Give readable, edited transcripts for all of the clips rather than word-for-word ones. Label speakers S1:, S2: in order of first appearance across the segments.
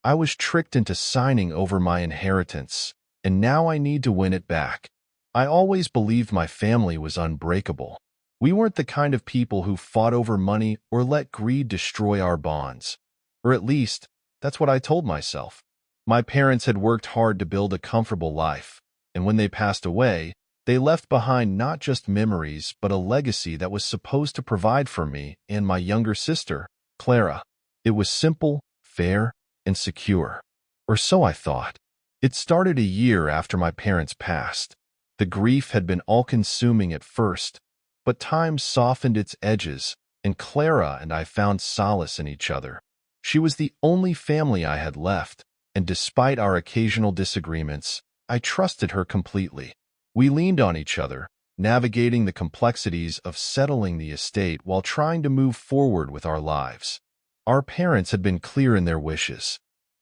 S1: I was tricked into signing over my inheritance, and now I need to win it back. I always believed my family was unbreakable. We weren't the kind of people who fought over money or let greed destroy our bonds. Or at least, that's what I told myself. My parents had worked hard to build a comfortable life, and when they passed away, they left behind not just memories but a legacy that was supposed to provide for me and my younger sister, Clara. It was simple, fair, and secure. Or so I thought. It started a year after my parents passed. The grief had been all-consuming at first, but time softened its edges, and Clara and I found solace in each other. She was the only family I had left, and despite our occasional disagreements, I trusted her completely. We leaned on each other, navigating the complexities of settling the estate while trying to move forward with our lives. Our parents had been clear in their wishes.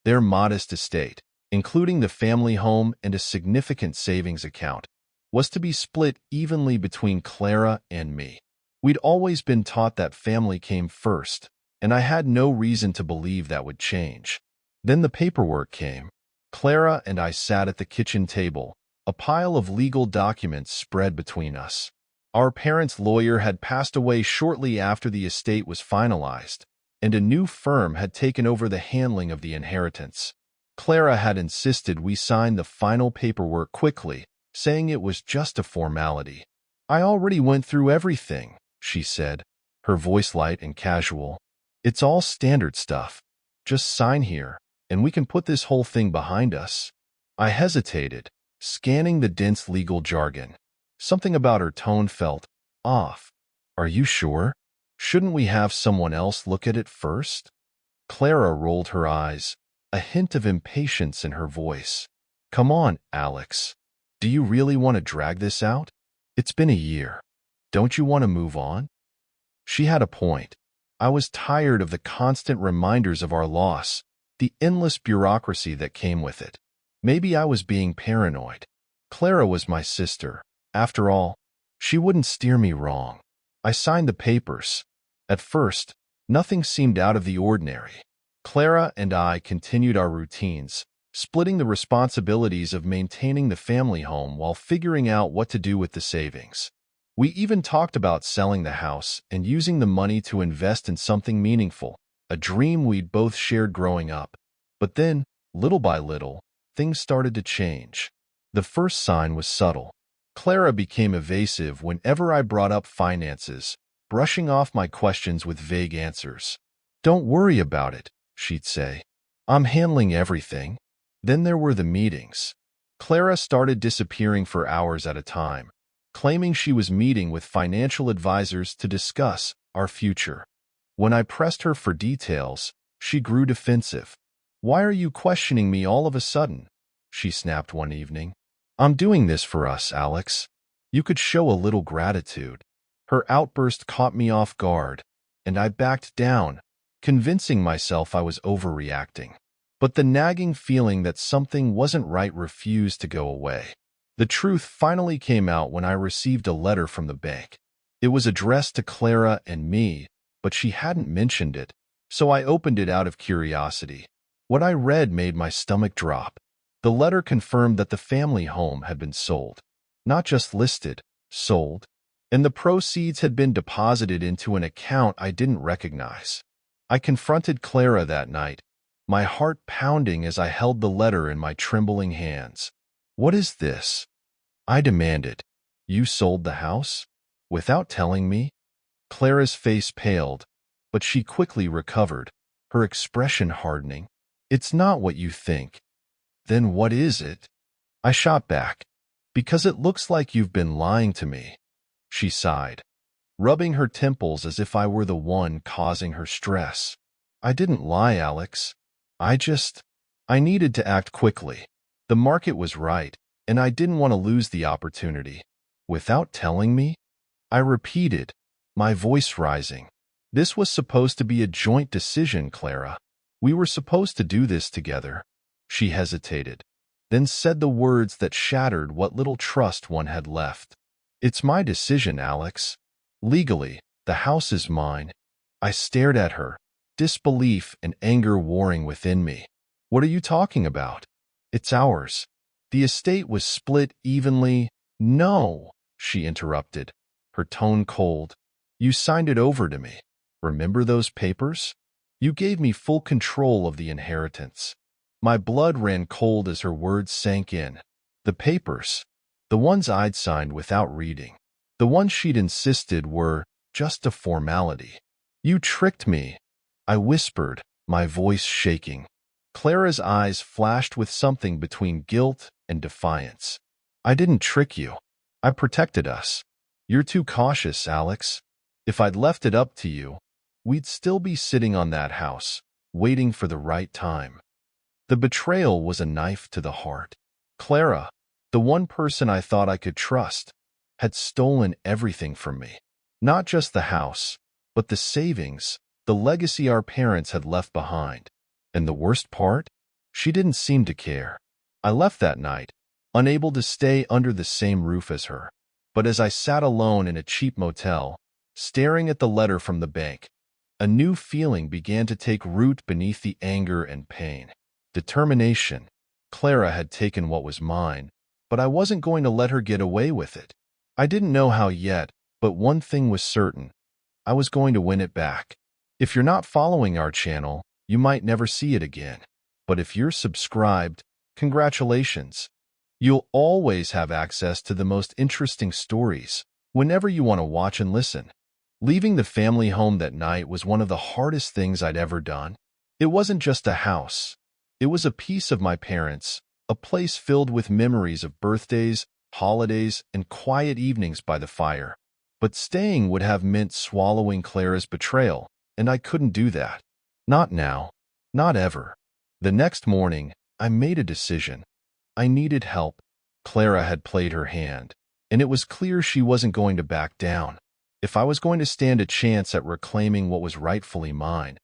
S1: Their modest estate, including the family home and a significant savings account, was to be split evenly between Clara and me. We'd always been taught that family came first, and I had no reason to believe that would change. Then the paperwork came. Clara and I sat at the kitchen table, a pile of legal documents spread between us. Our parents' lawyer had passed away shortly after the estate was finalized, and a new firm had taken over the handling of the inheritance. Clara had insisted we sign the final paperwork quickly, saying it was just a formality. "I already went through everything," she said, her voice light and casual. "It's all standard stuff. Just sign here, and we can put this whole thing behind us." I hesitated, scanning the dense legal jargon. Something about her tone felt off. "Are you sure? Shouldn't we have someone else look at it first?" Clara rolled her eyes, a hint of impatience in her voice. "Come on, Alex. Do you really want to drag this out? It's been a year. Don't you want to move on?" She had a point. I was tired of the constant reminders of our loss, the endless bureaucracy that came with it. Maybe I was being paranoid. Clara was my sister. After all, she wouldn't steer me wrong. I signed the papers. At first, nothing seemed out of the ordinary. Clara and I continued our routines, splitting the responsibilities of maintaining the family home while figuring out what to do with the savings. We even talked about selling the house and using the money to invest in something meaningful, a dream we'd both shared growing up. But then, little by little, things started to change. The first sign was subtle. Clara became evasive whenever I brought up finances, brushing off my questions with vague answers. "Don't worry about it," she'd say. "I'm handling everything." Then there were the meetings. Clara started disappearing for hours at a time, claiming she was meeting with financial advisors to discuss our future. When I pressed her for details, she grew defensive. "Why are you questioning me all of a sudden?" she snapped one evening. "I'm doing this for us, Alex. You could show a little gratitude." Her outburst caught me off guard, and I backed down, convincing myself I was overreacting. But the nagging feeling that something wasn't right refused to go away. The truth finally came out when I received a letter from the bank. It was addressed to Clara and me, but she hadn't mentioned it, so I opened it out of curiosity. What I read made my stomach drop. The letter confirmed that the family home had been sold. Not just listed, sold. And the proceeds had been deposited into an account I didn't recognize. I confronted Clara that night, my heart pounding as I held the letter in my trembling hands. "What is this?" I demanded. "You sold the house? Without telling me?" Clara's face paled, but she quickly recovered, her expression hardening. "It's not what you think." "Then what is it?" I shot back. "Because it looks like you've been lying to me." She sighed, rubbing her temples as if I were the one causing her stress. "I didn't lie, Alex. I needed to act quickly. The market was right, and I didn't want to lose the opportunity." "Without telling me?" I repeated, my voice rising. "This was supposed to be a joint decision, Clara. We were supposed to do this together." She hesitated, then said the words that shattered what little trust one had left. "It's my decision, Alex. Legally, the house is mine." I stared at her, disbelief and anger warring within me. What are you talking about? It's ours. The estate was split evenly. No, she interrupted, her tone cold. You signed it over to me. Remember those papers? You gave me full control of the inheritance. My blood ran cold as her words sank in. The papers, the ones I'd signed without reading, the ones she'd insisted were just a formality. You tricked me, I whispered, my voice shaking. Clara's eyes flashed with something between guilt and defiance. I didn't trick you. I protected us. You're too cautious, Alex. If I'd left it up to you, we'd still be sitting on that house, waiting for the right time. The betrayal was a knife to the heart. Clara, the one person I thought I could trust, had stolen everything from me. Not just the house, but the savings, the legacy our parents had left behind. And the worst part? She didn't seem to care. I left that night, unable to stay under the same roof as her. But as I sat alone in a cheap motel, staring at the letter from the bank, a new feeling began to take root beneath the anger and pain. Determination. Clara had taken what was mine, but I wasn't going to let her get away with it. I didn't know how yet, but one thing was certain. I was going to win it back. If you're not following our channel, you might never see it again. But if you're subscribed, congratulations. You'll always have access to the most interesting stories whenever you want to watch and listen. Leaving the family home that night was one of the hardest things I'd ever done. It wasn't just a house. It was a piece of my parents, a place filled with memories of birthdays, holidays, and quiet evenings by the fire. But staying would have meant swallowing Clara's betrayal, and I couldn't do that. Not now. Not ever. The next morning, I made a decision. I needed help. Clara had played her hand, and it was clear she wasn't going to back down. If I was going to stand a chance at reclaiming what was rightfully mine,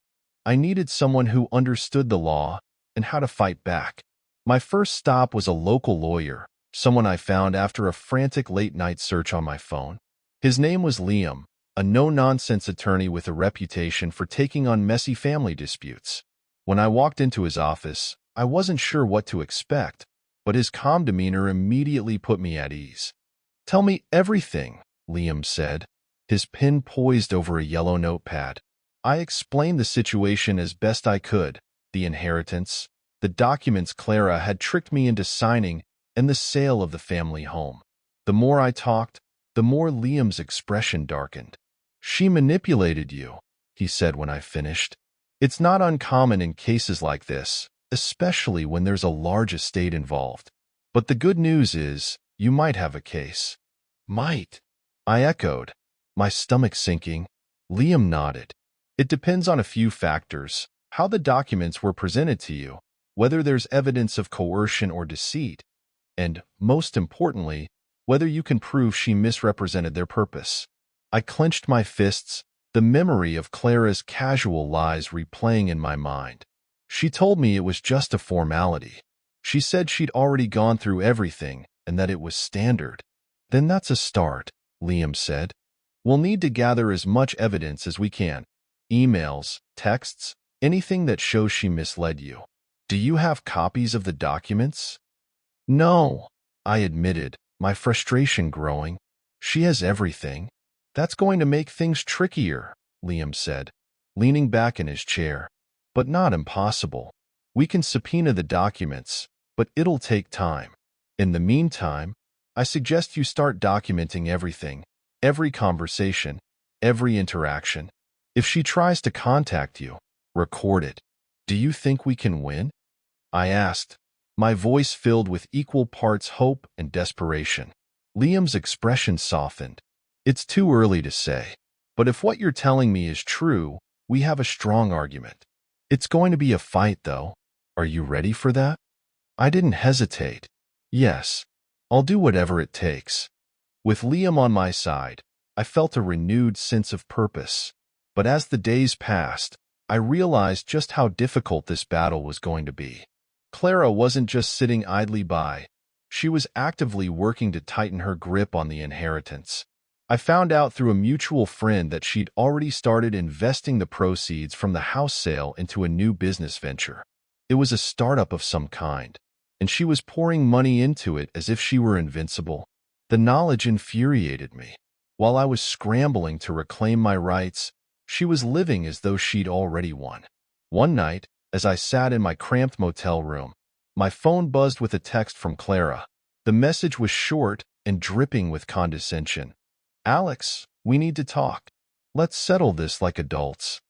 S1: I needed someone who understood the law and how to fight back. My first stop was a local lawyer, someone I found after a frantic late-night search on my phone. His name was Liam, a no-nonsense attorney with a reputation for taking on messy family disputes. When I walked into his office, I wasn't sure what to expect, but his calm demeanor immediately put me at ease. "Tell me everything," Liam said, his pen poised over a yellow notepad. I explained the situation as best I could, the inheritance, the documents Clara had tricked me into signing, and the sale of the family home. The more I talked, the more Liam's expression darkened. "She manipulated you," he said when I finished. "It's not uncommon in cases like this, especially when there's a large estate involved. But the good news is, you might have a case." "Might," I echoed, my stomach sinking. Liam nodded. "It depends on a few factors: how the documents were presented to you, whether there's evidence of coercion or deceit, and, most importantly, whether you can prove she misrepresented their purpose." I clenched my fists, the memory of Clara's casual lies replaying in my mind. She told me it was just a formality. She said she'd already gone through everything and that it was standard. "Then that's a start," Liam said. "We'll need to gather as much evidence as we can. Emails, texts, anything that shows she misled you. Do you have copies of the documents?" "No," I admitted, my frustration growing. "She has everything." "That's going to make things trickier," Liam said, leaning back in his chair. "But not impossible. We can subpoena the documents, but it'll take time. In the meantime, I suggest you start documenting everything, every conversation, every interaction. If she tries to contact you, record it. Do you think we can win?" I asked, my voice filled with equal parts hope and desperation. Liam's expression softened. "It's too early to say, but if what you're telling me is true, we have a strong argument. It's going to be a fight, though. Are you ready for that?" I didn't hesitate. "Yes, I'll do whatever it takes." With Liam on my side, I felt a renewed sense of purpose. But as the days passed, I realized just how difficult this battle was going to be. Clara wasn't just sitting idly by. She was actively working to tighten her grip on the inheritance. I found out through a mutual friend that she'd already started investing the proceeds from the house sale into a new business venture. It was a startup of some kind, and she was pouring money into it as if she were invincible. The knowledge infuriated me. While I was scrambling to reclaim my rights, she was living as though she'd already won. One night, as I sat in my cramped motel room, my phone buzzed with a text from Clara. The message was short and dripping with condescension. "Alex, we need to talk. Let's settle this like adults."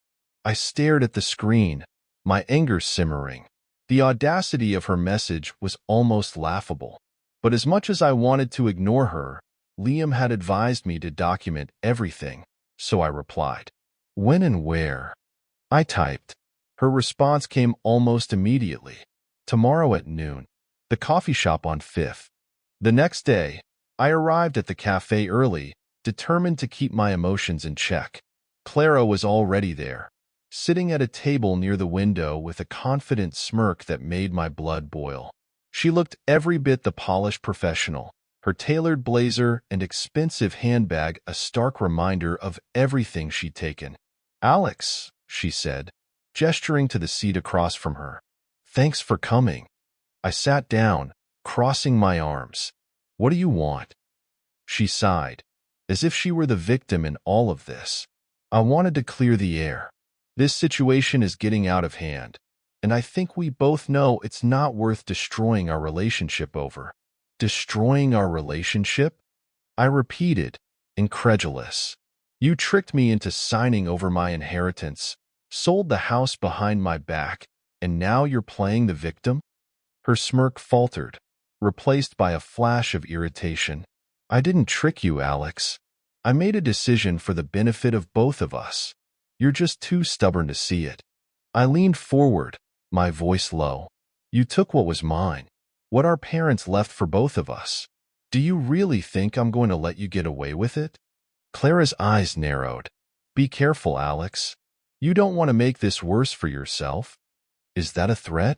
S1: I stared at the screen, my anger simmering. The audacity of her message was almost laughable. But as much as I wanted to ignore her, Liam had advised me to document everything, so I replied. "When and where?" I typed. Her response came almost immediately. "Tomorrow at noon. The coffee shop on 5th. The next day, I arrived at the cafe early, determined to keep my emotions in check. Clara was already there, sitting at a table near the window with a confident smirk that made my blood boil. She looked every bit the polished professional, her tailored blazer and expensive handbag a stark reminder of everything she'd taken. "Alex," she said, gesturing to the seat across from her. "Thanks for coming." I sat down, crossing my arms. "What do you want?" She sighed, as if she were the victim in all of this. "I wanted to clear the air. This situation is getting out of hand, and I think we both know it's not worth destroying our relationship over." "Destroying our relationship?" I repeated, incredulous. "You tricked me into signing over my inheritance, sold the house behind my back, and now you're playing the victim?" Her smirk faltered, replaced by a flash of irritation. "I didn't trick you, Alex. I made a decision for the benefit of both of us. You're just too stubborn to see it." I leaned forward, my voice low. "You took what was mine, what our parents left for both of us. Do you really think I'm going to let you get away with it?" Clara's eyes narrowed. "Be careful, Alex. You don't want to make this worse for yourself." "Is that a threat?"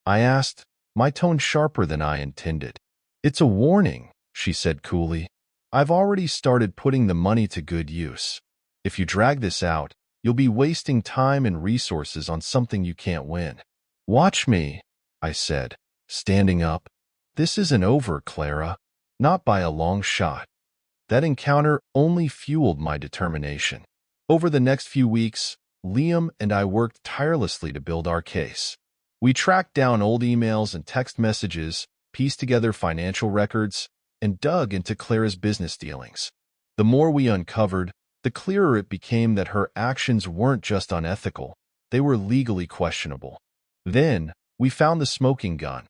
S1: I asked, my tone sharper than I intended. "It's a warning," she said coolly. "I've already started putting the money to good use. If you drag this out, you'll be wasting time and resources on something you can't win." "Watch me," I said, standing up. "This isn't over, Clara. Not by a long shot." That encounter only fueled my determination. Over the next few weeks, Liam and I worked tirelessly to build our case. We tracked down old emails and text messages, pieced together financial records, and dug into Clara's business dealings. The more we uncovered, the clearer it became that her actions weren't just unethical, they were legally questionable. Then, we found the smoking gun,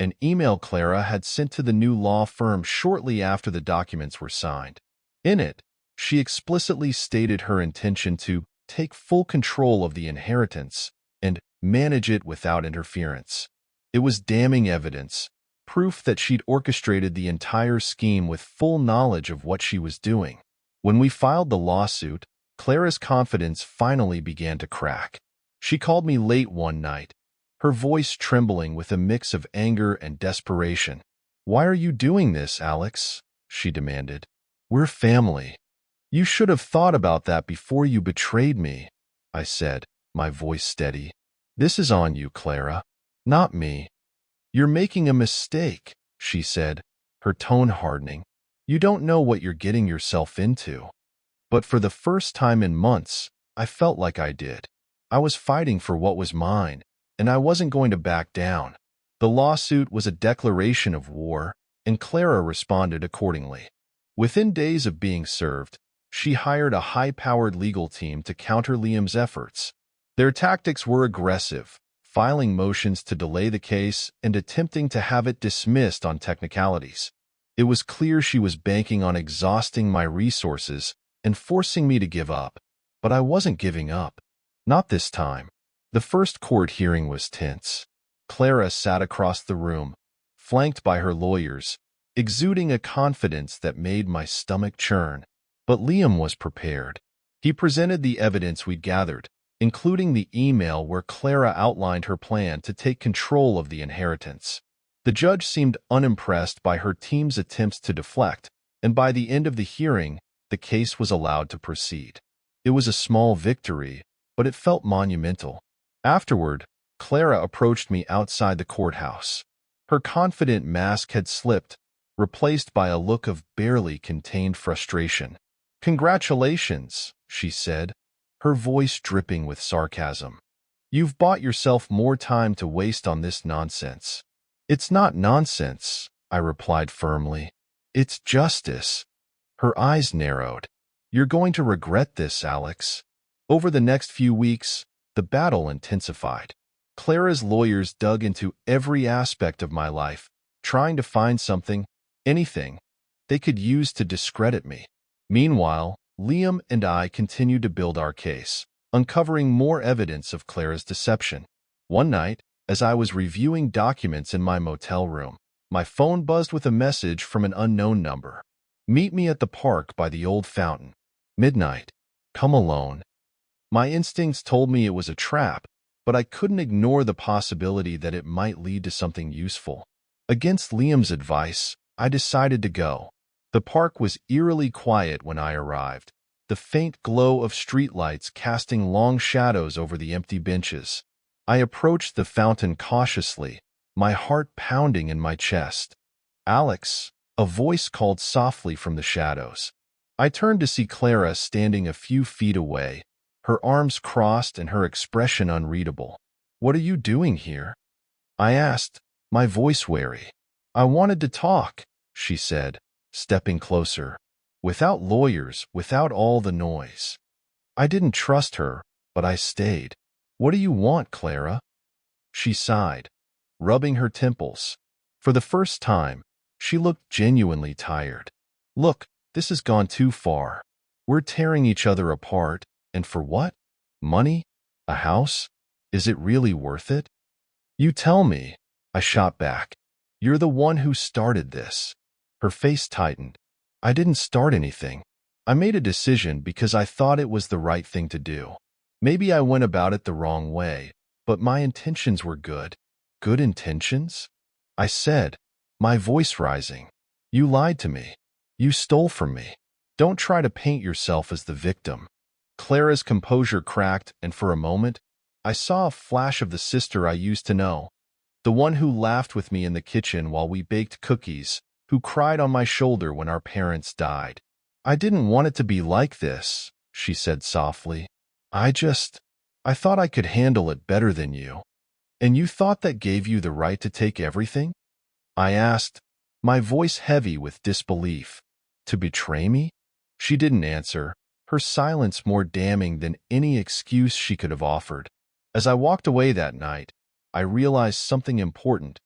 S1: an email Clara had sent to the new law firm shortly after the documents were signed. In it, she explicitly stated her intention to take full control of the inheritance and manage it without interference. It was damning evidence, proof that she'd orchestrated the entire scheme with full knowledge of what she was doing. When we filed the lawsuit, Clara's confidence finally began to crack. She called me late one night, her voice trembling with a mix of anger and desperation. "Why are you doing this, Alex?" she demanded. "We're family. You should have thought about that before you betrayed me," I said, my voice steady. "This is on you, Clara, not me." "You're making a mistake," she said, her tone hardening. "You don't know what you're getting yourself into." But for the first time in months, I felt like I did. I was fighting for what was mine, and I wasn't going to back down. The lawsuit was a declaration of war, and Clara responded accordingly. Within days of being served, she hired a high-powered legal team to counter Liam's efforts. Their tactics were aggressive, filing motions to delay the case and attempting to have it dismissed on technicalities. It was clear she was banking on exhausting my resources and forcing me to give up. But I wasn't giving up. Not this time. The first court hearing was tense. Clara sat across the room, flanked by her lawyers, exuding a confidence that made my stomach churn. But Liam was prepared. He presented the evidence we'd gathered, including the email where Clara outlined her plan to take control of the inheritance. The judge seemed unimpressed by her team's attempts to deflect, and by the end of the hearing, the case was allowed to proceed. It was a small victory, but it felt monumental. Afterward, Clara approached me outside the courthouse. Her confident mask had slipped, replaced by a look of barely contained frustration. "Congratulations," she said, her voice dripping with sarcasm. "You've bought yourself more time to waste on this nonsense." "It's not nonsense," I replied firmly. "It's justice." Her eyes narrowed. "You're going to regret this, Alex." Over the next few weeks, the battle intensified. Clara's lawyers dug into every aspect of my life, trying to find something, anything, they could use to discredit me. Meanwhile, Liam and I continued to build our case, uncovering more evidence of Clara's deception. One night, as I was reviewing documents in my motel room, my phone buzzed with a message from an unknown number. "Meet me at the park by the old fountain. Midnight. Come alone." My instincts told me it was a trap, but I couldn't ignore the possibility that it might lead to something useful. Against Liam's advice, I decided to go. The park was eerily quiet when I arrived, the faint glow of streetlights casting long shadows over the empty benches. I approached the fountain cautiously, my heart pounding in my chest. "Alex," a voice called softly from the shadows. I turned to see Clara standing a few feet away, her arms crossed and her expression unreadable. "What are you doing here?" I asked, my voice wary. "I wanted to talk," she said, stepping closer. "Without lawyers, without all the noise." I didn't trust her, but I stayed. "What do you want, Clara?" She sighed, rubbing her temples. For the first time, she looked genuinely tired. "Look, this has gone too far. We're tearing each other apart. And for what? Money? A house? Is it really worth it?" "You tell me," I shot back. "You're the one who started this." Her face tightened. "I didn't start anything. I made a decision because I thought it was the right thing to do. Maybe I went about it the wrong way, but my intentions were good." "Good intentions?" I said, my voice rising. "You lied to me. You stole from me. Don't try to paint yourself as the victim." Clara's composure cracked, and for a moment, I saw a flash of the sister I used to know, the one who laughed with me in the kitchen while we baked cookies, who cried on my shoulder when our parents died. "I didn't want it to be like this," she said softly. I thought I could handle it better than you." "And you thought that gave you the right to take everything?" I asked, my voice heavy with disbelief. "To betray me?" She didn't answer, her silence more damning than any excuse she could have offered. As I walked away that night, I realized something important.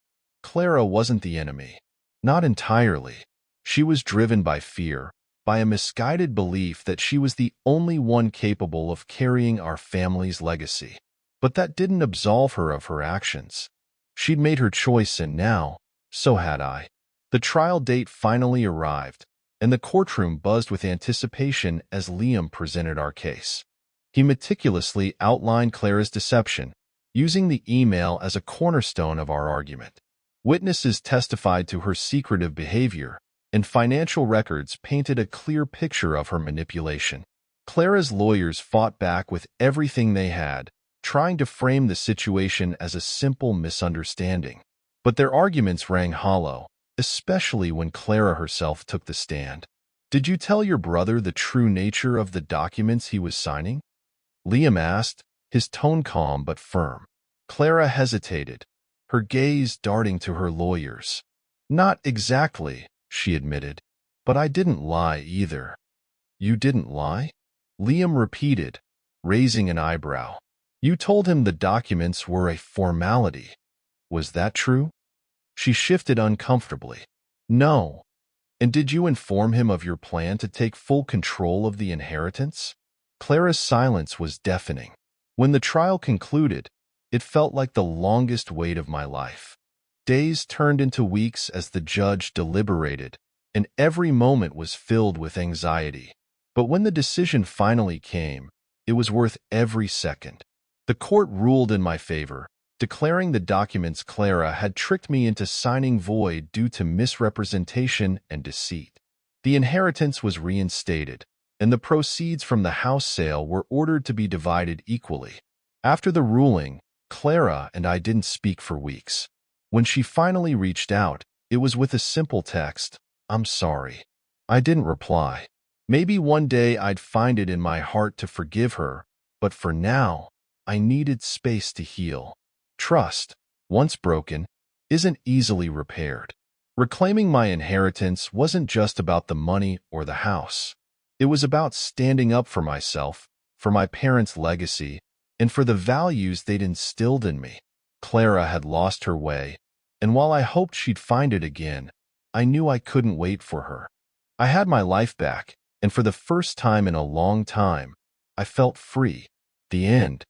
S1: Clara wasn't the enemy. Not entirely. She was driven by fear, by a misguided belief that she was the only one capable of carrying our family's legacy. But that didn't absolve her of her actions. She'd made her choice, and now, so had I. The trial date finally arrived, and the courtroom buzzed with anticipation as Liam presented our case. He meticulously outlined Clara's deception, using the email as a cornerstone of our argument. Witnesses testified to her secretive behavior, and financial records painted a clear picture of her manipulation. Clara's lawyers fought back with everything they had, trying to frame the situation as a simple misunderstanding. But their arguments rang hollow, especially when Clara herself took the stand. "Did you tell your brother the true nature of the documents he was signing?" Liam asked, his tone calm but firm. Clara hesitated, her gaze darting to her lawyers. "Not exactly," she admitted, "but I didn't lie either." "You didn't lie?" Liam repeated, raising an eyebrow. "You told him the documents were a formality. Was that true?" She shifted uncomfortably. "No." "And did you inform him of your plan to take full control of the inheritance?" Clara's silence was deafening. When the trial concluded, it felt like the longest wait of my life. Days turned into weeks as the judge deliberated, and every moment was filled with anxiety. But when the decision finally came, it was worth every second. The court ruled in my favor, declaring the documents Clara had tricked me into signing void due to misrepresentation and deceit. The inheritance was reinstated, and the proceeds from the house sale were ordered to be divided equally. After the ruling, Clara and I didn't speak for weeks. When she finally reached out, it was with a simple text, "I'm sorry." I didn't reply. Maybe one day I'd find it in my heart to forgive her, but for now, I needed space to heal. Trust, once broken, isn't easily repaired. Reclaiming my inheritance wasn't just about the money or the house. It was about standing up for myself, for my parents' legacy, and for the values they'd instilled in me. Clara had lost her way, and while I hoped she'd find it again, I knew I couldn't wait for her. I had my life back, and for the first time in a long time, I felt free. The end.